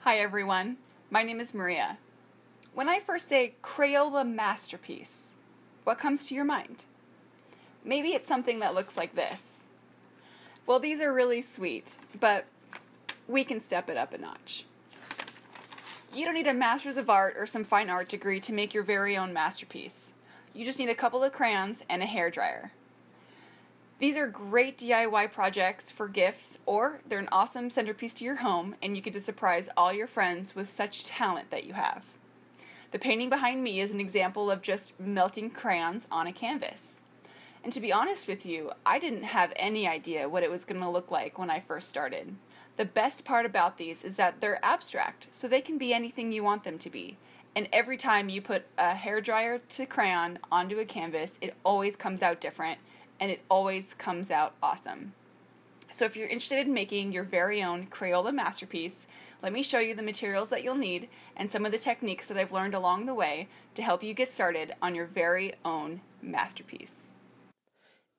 Hi everyone, my name is Maria. When I first say Crayola masterpiece, what comes to your mind? Maybe it's something that looks like this. Well, these are really sweet, but we can step it up a notch. You don't need a Master's of Art or some fine art degree to make your very own masterpiece. You just need a couple of crayons and a hairdryer. These are great DIY projects for gifts, or they're an awesome centerpiece to your home, and you get to surprise all your friends with such talent that you have. The painting behind me is an example of just melting crayons on a canvas. And to be honest with you, I didn't have any idea what it was going to look like when I first started. The best part about these is that they're abstract, so they can be anything you want them to be. And every time you put a hairdryer to crayon onto a canvas, it always comes out different, and it always comes out awesome. So if you're interested in making your very own Crayola masterpiece, let me show you the materials that you'll need and some of the techniques that I've learned along the way to help you get started on your very own masterpiece.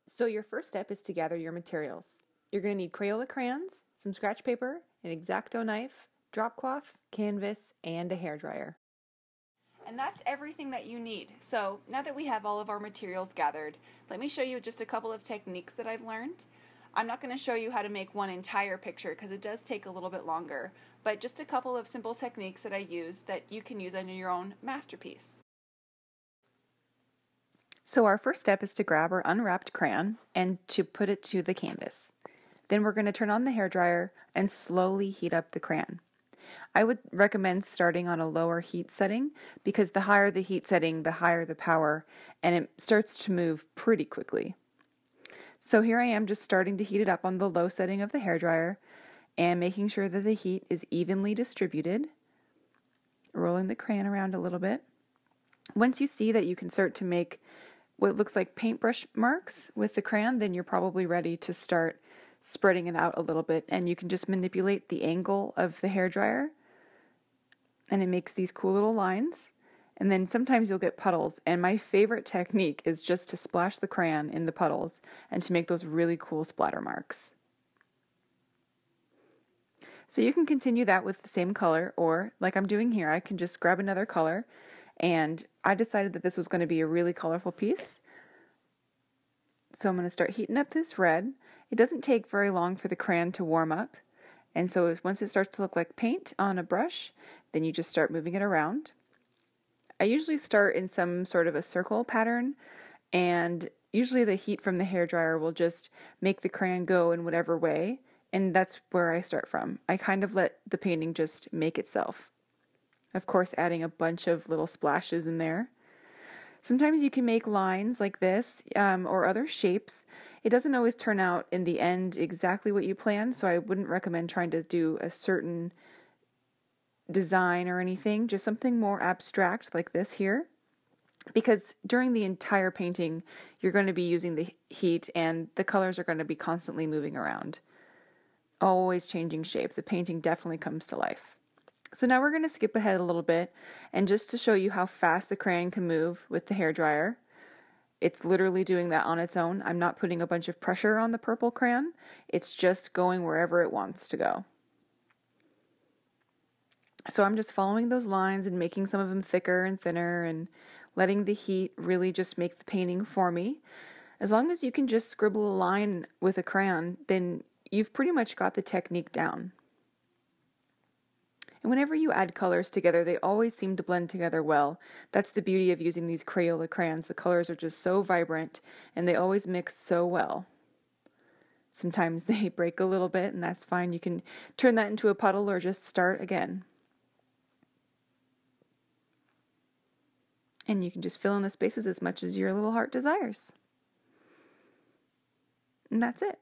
So your first step is to gather your materials. You're going to need Crayola crayons, some scratch paper, an X-Acto knife, drop cloth, canvas, and a hairdryer. And that's everything that you need. So now that we have all of our materials gathered, let me show you just a couple of techniques that I've learned. I'm not going to show you how to make one entire picture because it does take a little bit longer, but just a couple of simple techniques that I use that you can use on your own masterpiece. So our first step is to grab our unwrapped crayon and to put it to the canvas. Then we're going to turn on the hairdryer and slowly heat up the crayon. I would recommend starting on a lower heat setting because the higher the heat setting, the higher the power, and it starts to move pretty quickly. So here I am just starting to heat it up on the low setting of the hairdryer and making sure that the heat is evenly distributed, rolling the crayon around a little bit. Once you see that you can start to make what looks like paintbrush marks with the crayon, then you're probably ready to start spreading it out a little bit, and you can just manipulate the angle of the hairdryer and it makes these cool little lines. And then sometimes you'll get puddles, and my favorite technique is just to splash the crayon in the puddles and to make those really cool splatter marks. So you can continue that with the same color, or like I'm doing here, I can just grab another color, and I decided that this was going to be a really colorful piece. So I'm going to start heating up this red. It doesn't take very long for the crayon to warm up, and so once it starts to look like paint on a brush, then you just start moving it around. I usually start in some sort of a circle pattern, and usually the heat from the hairdryer will just make the crayon go in whatever way, and that's where I start from. I kind of let the painting just make itself. Of course, adding a bunch of little splashes in there. Sometimes you can make lines like this or other shapes. It doesn't always turn out in the end exactly what you planned, so I wouldn't recommend trying to do a certain design or anything, just something more abstract like this here. Because during the entire painting, you're going to be using the heat and the colors are going to be constantly moving around. Always changing shape. The painting definitely comes to life. So now we're going to skip ahead a little bit, and just to show you how fast the crayon can move with the hairdryer, it's literally doing that on its own. I'm not putting a bunch of pressure on the purple crayon. It's just going wherever it wants to go. So I'm just following those lines and making some of them thicker and thinner and letting the heat really just make the painting for me. As long as you can just scribble a line with a crayon, then you've pretty much got the technique down. And whenever you add colors together, they always seem to blend together well. That's the beauty of using these Crayola crayons. The colors are just so vibrant and they always mix so well. Sometimes they break a little bit, and that's fine. You can turn that into a puddle or just start again. And you can just fill in the spaces as much as your little heart desires. And that's it.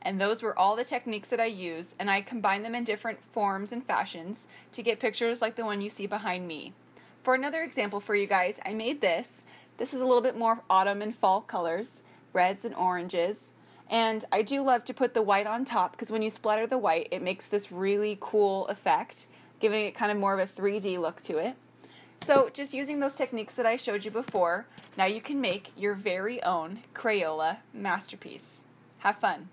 And those were all the techniques that I used, and I combined them in different forms and fashions to get pictures like the one you see behind me. For another example for you guys, I made this. This is a little bit more autumn and fall colors, reds and oranges. And I do love to put the white on top because when you splatter the white, it makes this really cool effect, giving it kind of more of a 3D look to it. So just using those techniques that I showed you before, now you can make your very own Crayola masterpiece. Have fun.